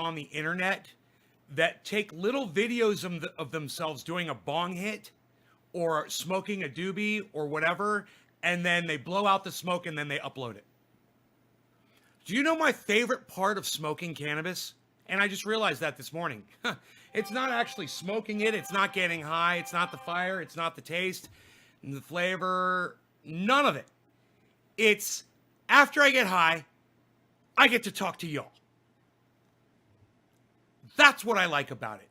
on the internet that take little videos of themselves doing a bong hit or smoking a doobie or whatever, and then they blow out the smoke and then they upload it. Do you know my favorite part of smoking cannabis? And I just realized that this morning. It's not actually smoking it. It's not getting high. It's not the fire. It's not the taste, the flavor, none of it. It's after I get high, I get to talk to y'all. That's what I like about it.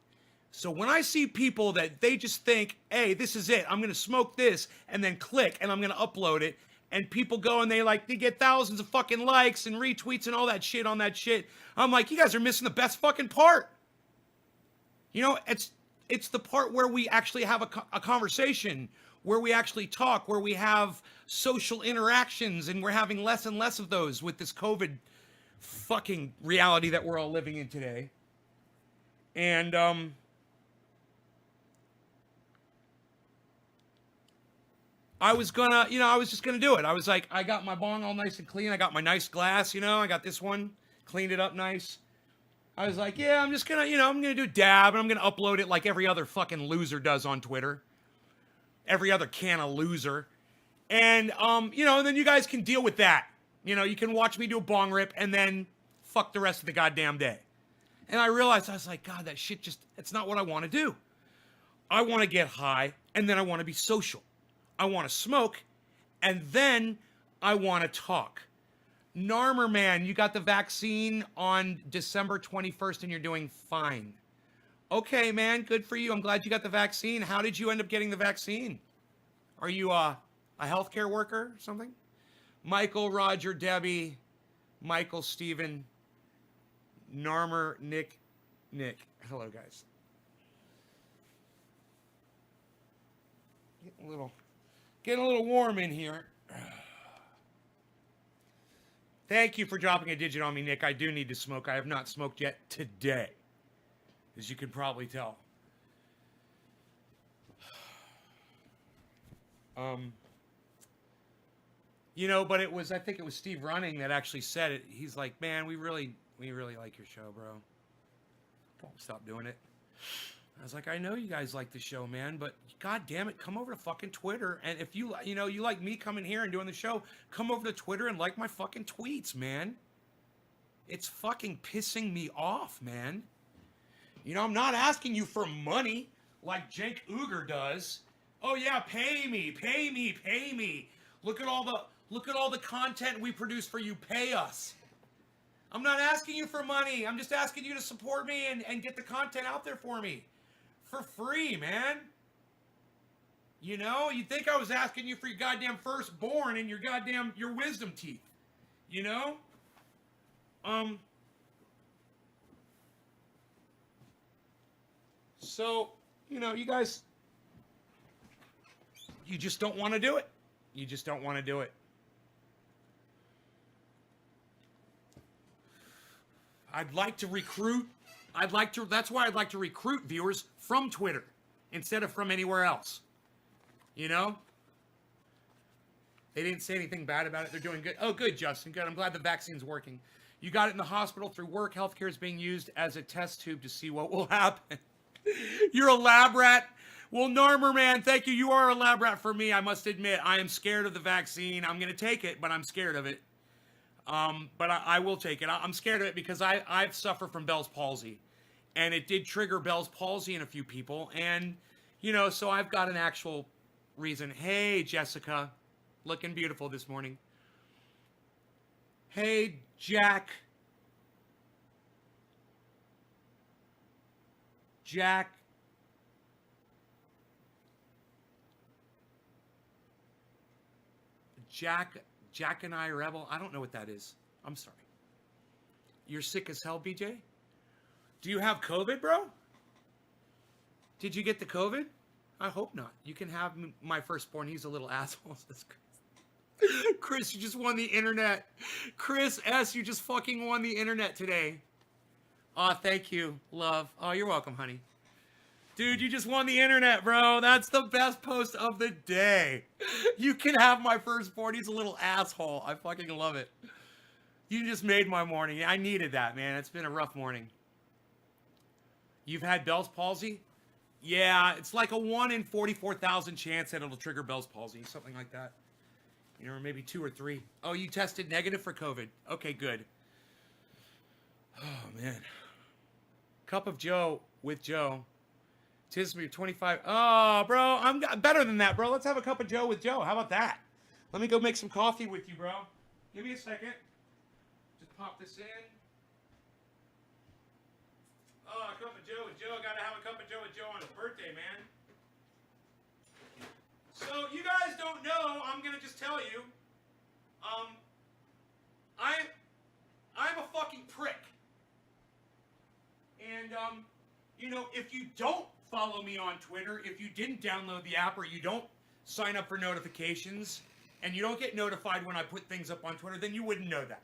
So when I see people that they just think, hey, this is it. I'm going to smoke this and then click and I'm going to upload it. And people go and they get thousands of fucking likes and retweets and all that shit on that shit. I'm like, you guys are missing the best fucking part. You know, it's the part where we actually have a conversation, where we actually talk, where we have social interactions, and we're having less and less of those with this COVID fucking reality that we're all living in today. And I was just gonna do it. I was like, I got my bong all nice and clean. I got my nice glass, I got this one, cleaned it up nice. I was like, yeah, I'm just gonna, I'm gonna do dab, and I'm gonna upload it like every other fucking loser does on Twitter. Every other can of loser. And, and then you guys can deal with that. You can watch me do a bong rip and then fuck the rest of the goddamn day. And I realized, I was like, God, that shit it's not what I want to do. I want to get high, and then I want to be social. I want to smoke, and then I want to talk. Narmer, man, you got the vaccine on December 21st, and you're doing fine. Okay, man, good for you. I'm glad you got the vaccine. How did you end up getting the vaccine? Are you a healthcare worker or something? Michael, Roger, Debbie, Michael, Steven, Narmer, Nick. Hello, guys. Getting a little warm in here. Thank you for dropping a digit on me, Nick. I do need to smoke. I have not smoked yet today, as you can probably tell. But I think it was Steve Running that actually said it. He's like, man, we really like your show, bro. Don't stop doing it. I was like, I know you guys like the show, man, but God damn it, come over to fucking Twitter. And if you like me coming here and doing the show, come over to Twitter and like my fucking tweets, man. It's fucking pissing me off, man. I'm not asking you for money like Jake Uger does. Oh yeah, pay me. Look at all the content we produce for you. Pay us. I'm not asking you for money. I'm just asking you to support me and get the content out there for me. For free, man. You'd think I was asking you for your goddamn firstborn and your wisdom teeth. So, you guys, you just don't want to do it. You just don't want to do it. That's why I'd like to recruit viewers from Twitter instead of from anywhere else. They didn't say anything bad about it. They're doing good. Oh, good, Justin. Good. I'm glad the vaccine's working. You got it in the hospital through work. Healthcare is being used as a test tube to see what will happen. You're a lab rat. Well, Narmer, man, thank you. You are a lab rat for me. I must admit, I am scared of the vaccine. I'm going to take it, but I'm scared of it. But I will take it. I'm scared of it because I've suffered from Bell's palsy. And it did trigger Bell's palsy in a few people. And, so I've got an actual reason. Hey, Jessica. Looking beautiful this morning. Hey, Jack. Jack and I Rebel. I don't know what that is. I'm sorry. You're sick as hell, BJ? Do you have COVID, bro? Did you get the COVID? I hope not. You can have my firstborn. He's a little asshole. Chris, you just won the internet. Chris S., you just fucking won the internet today. Oh, thank you, love. Oh, you're welcome, honey. Dude, you just won the internet, bro. That's the best post of the day. You can have my firstborn. He's a little asshole. I fucking love it. You just made my morning. I needed that, man. It's been a rough morning. You've had Bell's palsy? Yeah, it's like a 1 in 44,000 chance that it'll trigger Bell's palsy, something like that. You know, or maybe 2 or 3. Oh, you tested negative for COVID. Okay, good. Oh, man. Cup of Joe with Joe. Tisby, 25. Oh, bro, I'm better than that, bro. Let's have a cup of Joe with Joe. How about that? Let me go make some coffee with you, bro. Give me a second. Just pop this in. Oh, a cup of Joe with Joe. Gotta have a cup of Joe with Joe on his birthday, man. So, you guys don't know, I'm gonna just tell you. I'm a fucking prick. And, you know, if you don't follow me on Twitter, if you didn't download the app or you don't sign up for notifications and you don't get notified when I put things up on Twitter, then you wouldn't know that.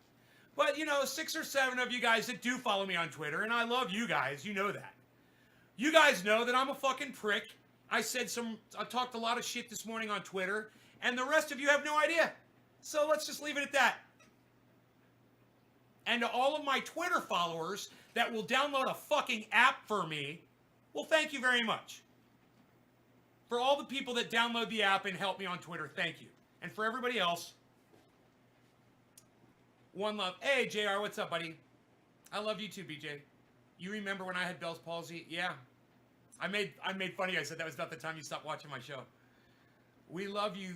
But, you know, 6 or 7 of you guys that do follow me on Twitter, and I love you guys, you know that. You guys know that I'm a fucking prick. I talked a lot of shit this morning on Twitter, and the rest of you have no idea. So let's just leave it at that. And to all of my Twitter followers that will download a fucking app for me, well, thank you very much. For all the people that download the app and help me on Twitter, thank you. And for everybody else, one love. Hey, JR, what's up, buddy? I love you too, BJ. You remember when I had Bell's palsy? Yeah. I made fun of you. I said that was about the time you stopped watching my show. We love you,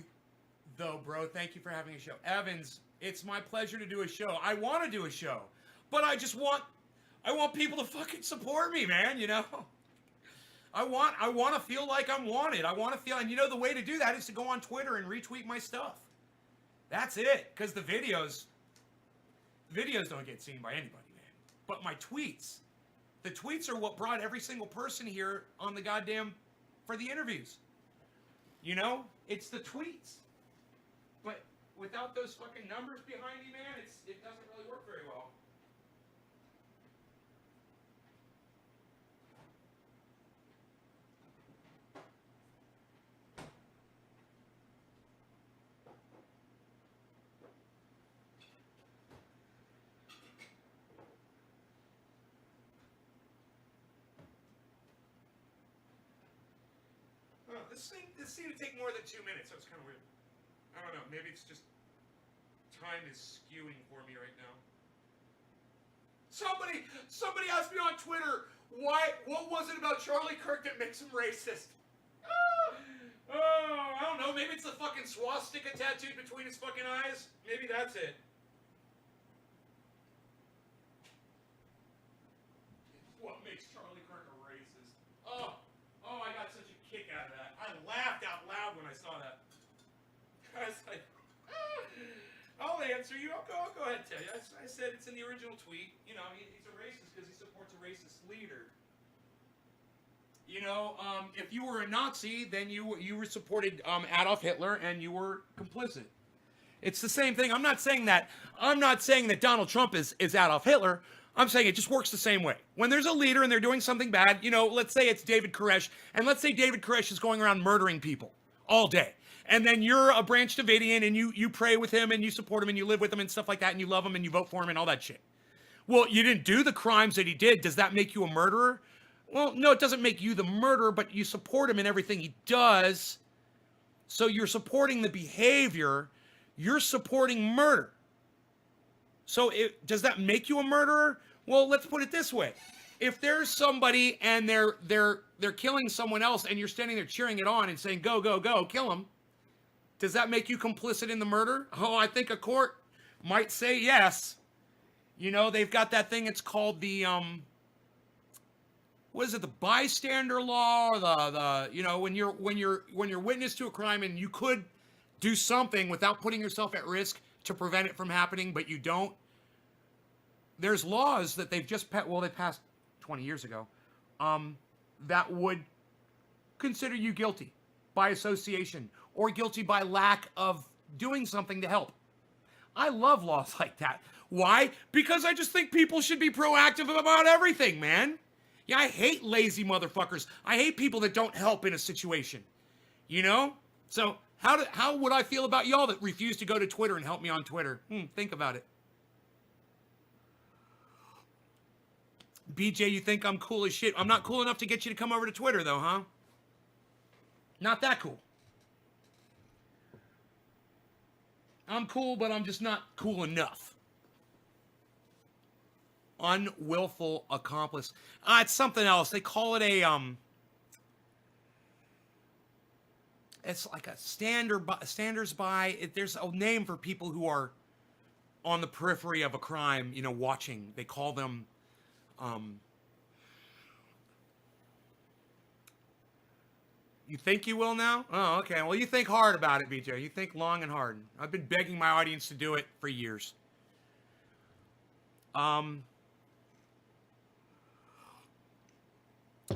though, bro. Thank you for having a show. Evans, it's my pleasure to do a show. I want to do a show. But I want people to fucking support me, man, you know? I want to feel like I'm wanted. I want to feel, and you know the way to do that is to go on Twitter and retweet my stuff. That's it. Because the videos don't get seen by anybody, man. But my tweets, the tweets are what brought every single person here on the goddamn, for the interviews. You know? It's the tweets. But without those fucking numbers behind you, man, it doesn't really work very well. This seemed to take more than 2 minutes, so it's kind of weird. I don't know, maybe it's just time is skewing for me right now. Somebody asked me on Twitter, what was it about Charlie Kirk that makes him racist? Oh, I don't know, maybe it's the fucking swastika tattooed between his fucking eyes. Maybe that's it. What makes Charlie Kirk a racist? Oh, I got such a kick out of that. I laughed out loud when I saw that. I was like, I'll answer you. I'll go ahead and tell you. I said it's in the original tweet. You know, he's a racist because he supports a racist leader. You know, if you were a Nazi, then you supported Adolf Hitler and you were complicit. It's the same thing. I'm not saying that Donald Trump is Adolf Hitler. I'm saying it just works the same way. When there's a leader and they're doing something bad, you know, let's say it's David Koresh, and let's say David Koresh is going around murdering people all day. And then you're a Branch Davidian and you pray with him and you support him and you live with him and stuff like that and you love him and you vote for him and all that shit. Well, you didn't do the crimes that he did. Does that make you a murderer? Well, no, it doesn't make you the murderer, but you support him in everything he does. So you're supporting the behavior. You're supporting murder. So does that make you a murderer? Well, let's put it this way. If there's somebody and they're killing someone else and you're standing there cheering it on and saying, go, go, go, kill him, does that make you complicit in the murder? Oh, I think a court might say yes. You know, they've got that thing, it's called the, what is it, the bystander law, or the you know, when you're witness to a crime and you could do something without putting yourself at risk to prevent it from happening, but you don't. There's laws that they've just they passed 20 years ago, that would consider you guilty by association or guilty by lack of doing something to help. I love laws like that. Why? Because I just think people should be proactive about everything, man. Yeah, I hate lazy motherfuckers. I hate people that don't help in a situation. You know? So how would I feel about y'all that refuse to go to Twitter and help me on Twitter? Think about it. BJ, you think I'm cool as shit? I'm not cool enough to get you to come over to Twitter, though, huh? Not that cool. I'm cool, but I'm just not cool enough. Unwillful accomplice. It's something else. They call it a it's like a standers by. There's a name for people who are on the periphery of a crime, you know, watching. They call them you think you will now? Oh, okay. Well, you think hard about it, BJ. You think long and hard. I've been begging my audience to do it for years.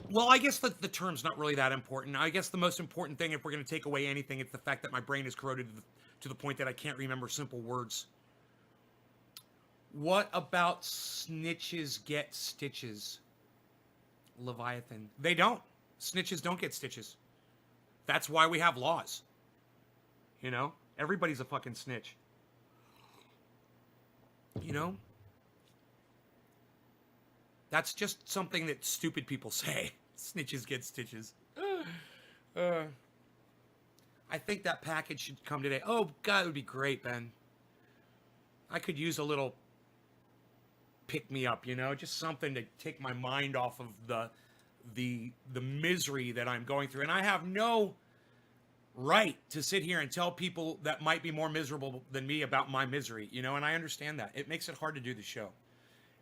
Well, I guess the term's not really that important. I guess the most important thing, if we're going to take away anything, it's the fact that my brain is corroded to the point that I can't remember simple words. What about snitches get stitches? Leviathan. They don't. Snitches don't get stitches. That's why we have laws. You know? Everybody's a fucking snitch. You know? That's just something that stupid people say. Snitches get stitches. I think that package should come today. Oh, God, it would be great, Ben. I could use a little pick-me-up, you know? Just something to take my mind off of the misery that I'm going through. And I have no right to sit here and tell people that might be more miserable than me about my misery, you know? And I understand that. It makes it hard to do the show.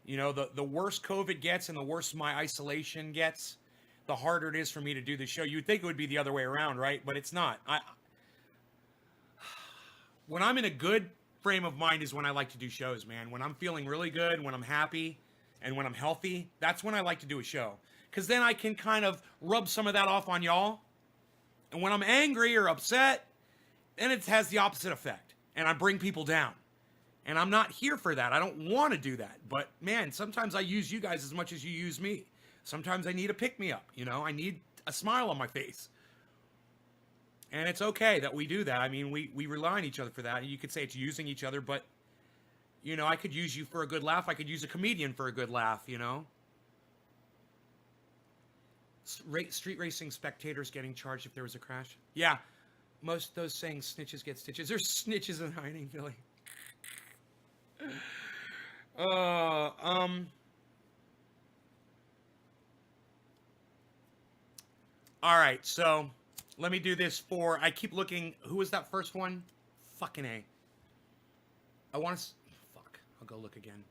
You know, the worse COVID gets and the worse my isolation gets, the harder it is for me to do the show. You'd think it would be the other way around, right? But it's not. When I'm in a good frame of mind is when I like to do shows, man. When I'm feeling really good, when I'm happy, and when I'm healthy, that's when I like to do a show. Because then I can kind of rub some of that off on y'all. And when I'm angry or upset, then it has the opposite effect. And I bring people down. And I'm not here for that. I don't want to do that. But, man, sometimes I use you guys as much as you use me. Sometimes I need a pick-me-up, you know? I need a smile on my face. And it's okay that we do that. I mean, we rely on each other for that. You could say it's using each other, but, you know, I could use you for a good laugh. I could use a comedian for a good laugh, you know? Street racing spectators getting charged if there was a crash. Yeah, most of those saying snitches get stitches. There's snitches in hiding, Billy. All right, so let me do this for, I keep looking, who was that first one? Fucking A. I want to, fuck, I'll go look again.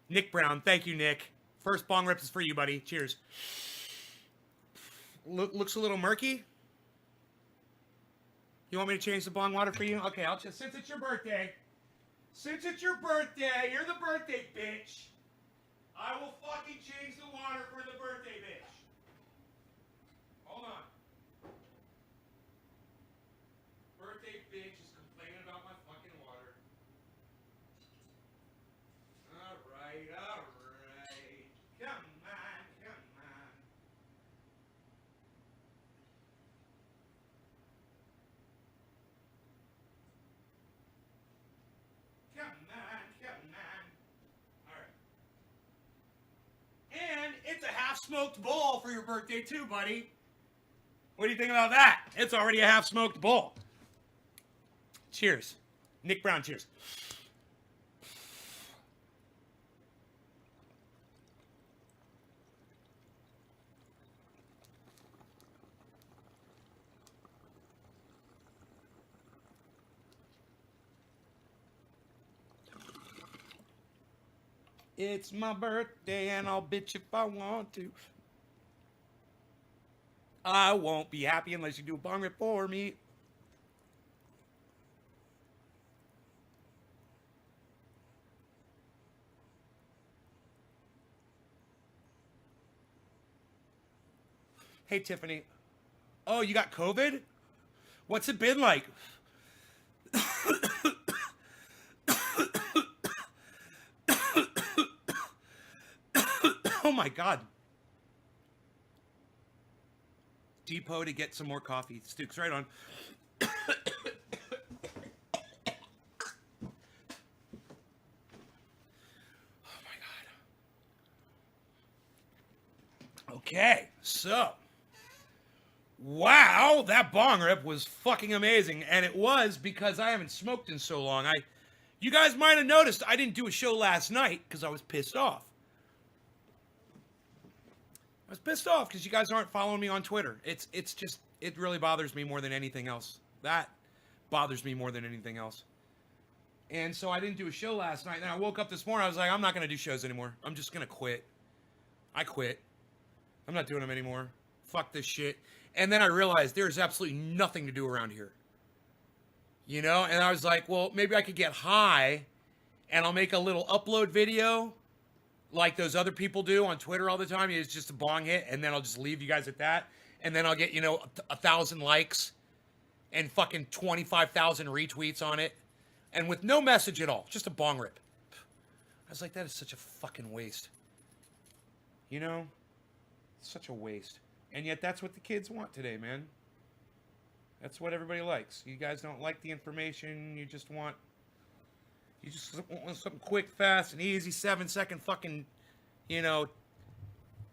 Nick Brown, thank you, Nick. First bong rips is for you, buddy. Cheers. Looks a little murky. You want me to change the bong water for you? Okay, I'll just, since it's your birthday, you're the birthday bitch, I will fucking change the water for the birthday bitch. Hold on. Birthday bitch is complaining about my fucking water. Alright. Come on. And it's a half-smoked bowl for your birthday too, buddy. What do you think about that? It's already a half-smoked bowl. Cheers. Nick Brown, cheers. It's my birthday and I'll bitch if I want to. I won't be happy unless you do a bong rip for me. Hey, Tiffany. Oh, you got COVID? What's it been like? Oh my God. Depot to get some more coffee. Stukes, right on. Oh my God. Okay, so. Wow, that bong rip was fucking amazing. And it was because I haven't smoked in so long. You guys might have noticed I didn't do a show last night because I was pissed off. I was pissed off because you guys aren't following me on Twitter. It's just, it really bothers me more than anything else. That bothers me more than anything else. And so I didn't do a show last night. And then I woke up this morning. I was like, I'm not going to do shows anymore. I'm just going to quit. I quit. I'm not doing them anymore. Fuck this shit. And then I realized there's absolutely nothing to do around here. You know? And I was like, well, maybe I could get high and I'll make a little upload video like those other people do on Twitter all the time. It's just a bong hit, and then I'll just leave you guys at that. And then I'll get, 1,000 likes and fucking 25,000 retweets on it. And with no message at all. Just a bong rip. I was like, that is such a fucking waste. You know? Such a waste. And yet that's what the kids want today, man. That's what everybody likes. You guys don't like the information. You just want something quick, fast, and easy, 7-second fucking,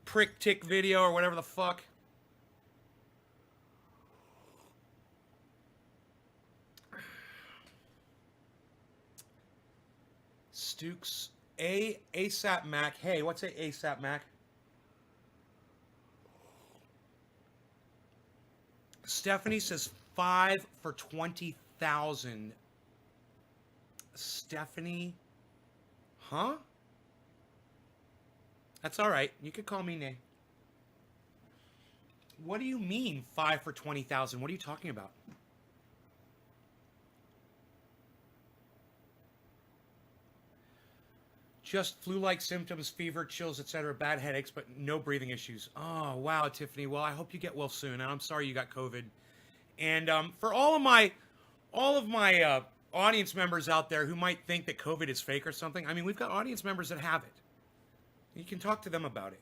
prick tick video or whatever the fuck. Stukes, ASAP Mac. Hey, what's a ASAP Mac? Stephanie says 5 for 20,000. Stephanie? Huh? That's all right. You could call me Nay. What do you mean 5 for 20,000? What are you talking about? Just flu-like symptoms, fever, chills, etc., bad headaches, but no breathing issues. Oh, wow, Tiffany. Well, I hope you get well soon, and I'm sorry you got COVID. And for all of my audience members out there who might think that COVID is fake or something, I mean, we've got audience members that have it. You can talk to them about it,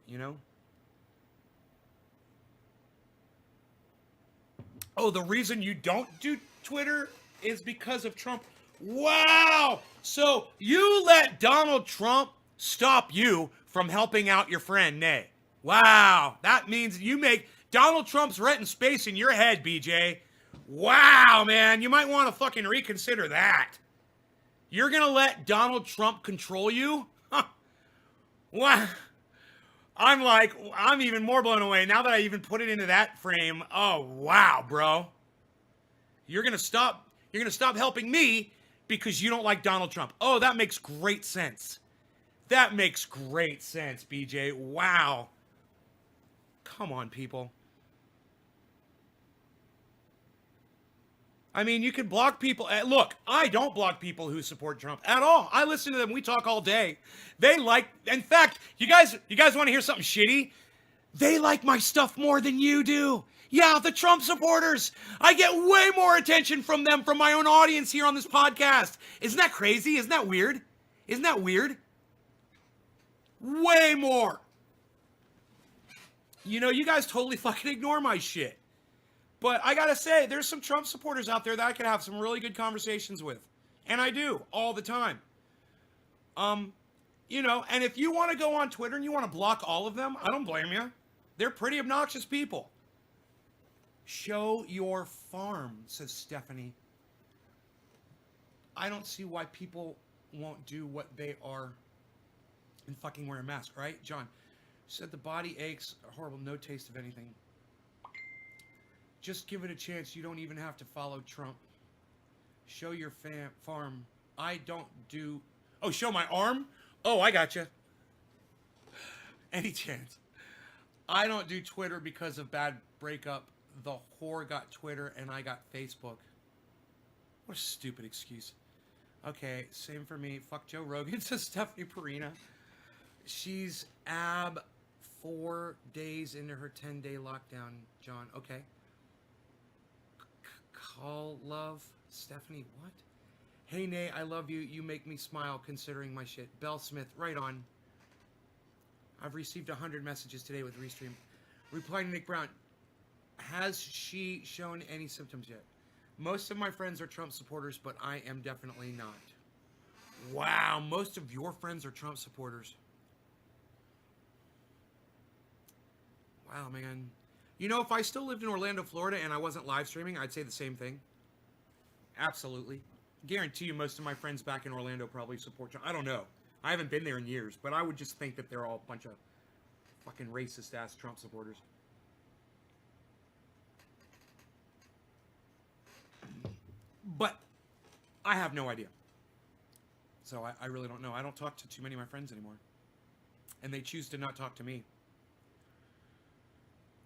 Oh, the reason you don't do Twitter is because of Trump. Wow! So you let Donald Trump stop you from helping out your friend, Nay. Wow! That means you make Donald Trump's renting space in your head, BJ. Wow, man. You might want to fucking reconsider that. You're going to let Donald Trump control you? Huh. Wow. I'm even more blown away now that I even put it into that frame. Oh, wow, bro. You're going to stop helping me because you don't like Donald Trump. Oh, that makes great sense. That makes great sense, BJ. Wow. Come on, people. I mean, you can block people. Look, I don't block people who support Trump at all. I listen to them. We talk all day. In fact, you guys want to hear something shitty? They like my stuff more than you do. Yeah, the Trump supporters. I get way more attention from them, from my own audience here on this podcast. Isn't that crazy? Isn't that weird? Isn't that weird? Way more. You guys totally fucking ignore my shit. But I gotta say, there's some Trump supporters out there that I could have some really good conversations with. And I do, all the time. And if you want to go on Twitter and you want to block all of them, I don't blame you. They're pretty obnoxious people. Show your farm, says Stephanie. I don't see why people won't do what they are and fucking wear a mask, right? John said the body aches, horrible, no taste of anything. Just give it a chance. You don't even have to follow Trump. Show your farm. I don't do... Oh, show my arm? Oh, I gotcha. Any chance. I don't do Twitter because of bad breakup. The whore got Twitter and I got Facebook. What a stupid excuse. Okay, same for me. Fuck Joe Rogan, says Stephanie Perina. She's 4 days into her 10-day lockdown, John. Okay. Call love. Stephanie, what? Hey, Nay, I love you. You make me smile considering my shit. Belle Smith, right on. I've received 100 messages today with Restream. Replying to Nick Brown. Has she shown any symptoms yet? Most of my friends are Trump supporters, but I am definitely not. Wow, most of your friends are Trump supporters. Wow, man. You know, if I still lived in Orlando, Florida, and I wasn't live streaming, I'd say the same thing. Absolutely. Guarantee you most of my friends back in Orlando probably support Trump. I don't know. I haven't been there in years, but I would just think that they're all a bunch of fucking racist-ass Trump supporters. But I have no idea. So I really don't know. I don't talk to too many of my friends anymore. And they choose to not talk to me.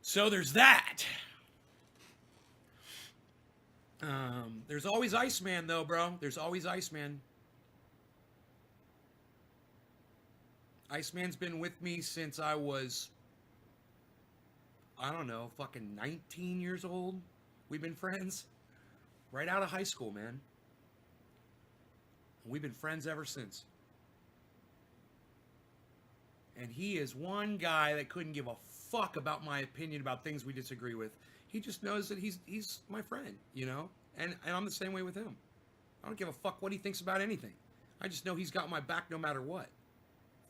So there's that. There's always Iceman, though, bro. There's always Iceman. Iceman's been with me since I was, I don't know, fucking 19 years old. We've been friends. Right out of high school, man. We've been friends ever since. And he is one guy that couldn't give a fuck about my opinion about things we disagree with. He just knows that he's my friend, you know? And I'm the same way with him. I don't give a fuck what he thinks about anything. I just know he's got my back no matter what.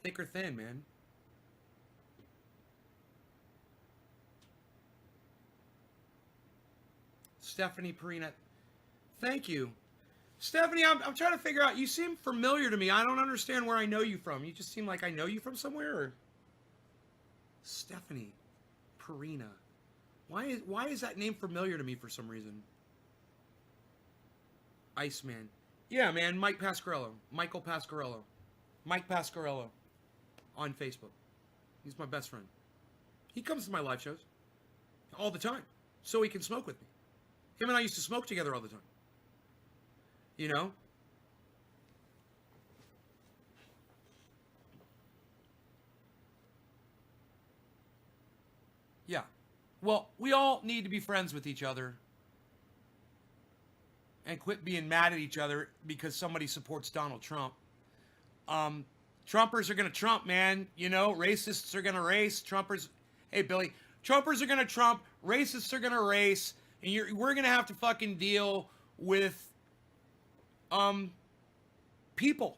Thick or thin, man. Stephanie Perina. Thank you. Stephanie, I'm trying to figure out, you seem familiar to me. I don't understand where I know you from. You just seem like I know you from somewhere, or? Stephanie Perina. Why is that name familiar to me for some reason? Iceman. Yeah, man, Mike Pasquarello. Michael Pasquarello. Mike Pasquarello. On Facebook. He's my best friend. He comes to my live shows. All the time. So he can smoke with me. Him and I used to smoke together all the time. You know? Yeah. Well, we all need to be friends with each other. And quit being mad at each other because somebody supports Donald Trump. Trumpers are going to Trump, man. You know, racists are going to race. Trumpers, hey, Billy, Trumpers are going to Trump. Racists are going to race. And we're going to have to fucking deal with people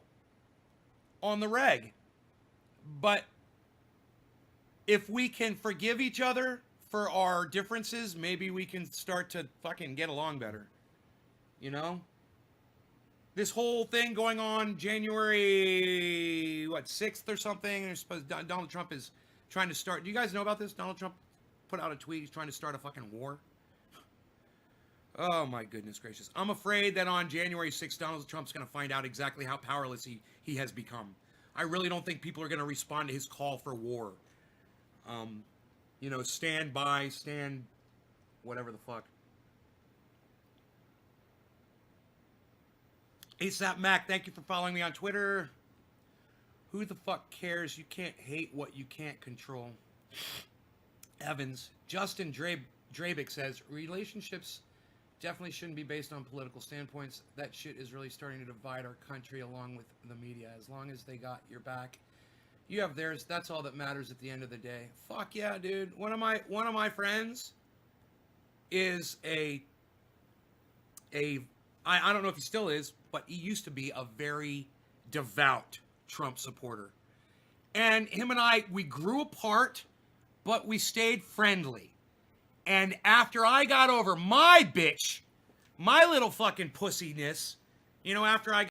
on the reg. But if we can forgive each other for our differences, maybe we can start to fucking get along better. You know? This whole thing going on January, 6th or something, they're supposed, Donald Trump is trying to start, do you guys know about this? Donald Trump put out a tweet, he's trying to start a fucking war. Oh my goodness gracious. I'm afraid that on January 6th, Donald Trump's going to find out exactly how powerless he has become. I really don't think people are going to respond to his call for war. You know, stand by, stand whatever the fuck. ASAP Mac, thank you for following me on Twitter. Who the fuck cares? You can't hate what you can't control. Evans. Justin Drabick says, relationships definitely shouldn't be based on political standpoints. That shit is really starting to divide our country along with the media. As long as they got your back, you have theirs. That's all that matters at the end of the day. Fuck yeah, dude. One of my friends is I don't know if he still is, but he used to be a very devout Trump supporter. And him and I, we grew apart, but we stayed friendly. And after I got over my bitch, my little fucking pussiness, you know, after I